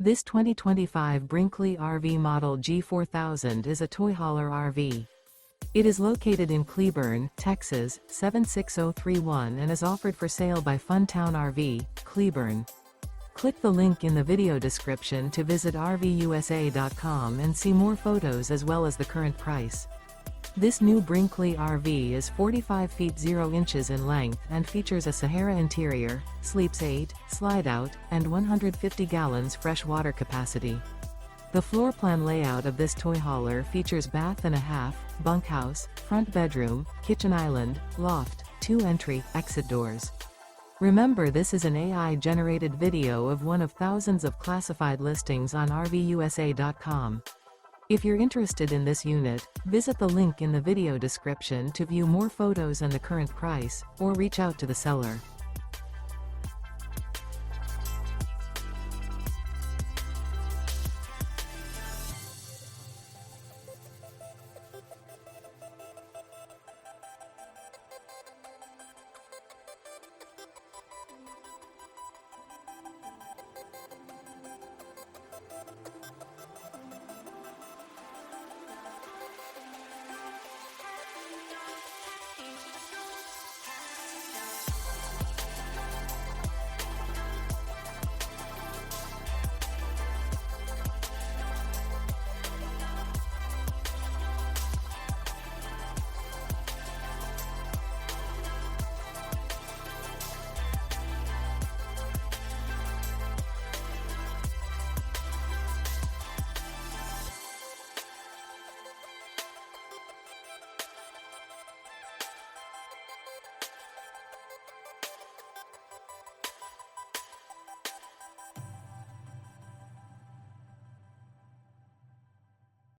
This 2025 Brinkley RV Model G 4000 is a toy hauler RV. It is located in Cleburne, Texas, 76031 and is offered for sale by Funtown RV, Cleburne. Click the link in the video description to visit RVUSA.com and see more photos as well as the current price. This new Brinkley RV is 45 feet 0 inches in length and features a SAHARA interior, sleeps 8, slide-out, and 150 gallons fresh water capacity. The floor plan layout of this toy hauler features bath and a half, bunkhouse, front bedroom, kitchen island, loft, 2 entry, exit doors. Remember, this is an AI-generated video of one of thousands of classified listings on RVUSA.com. If you're interested in this unit, visit the link in the video description to view more photos and the current price, or reach out to the seller.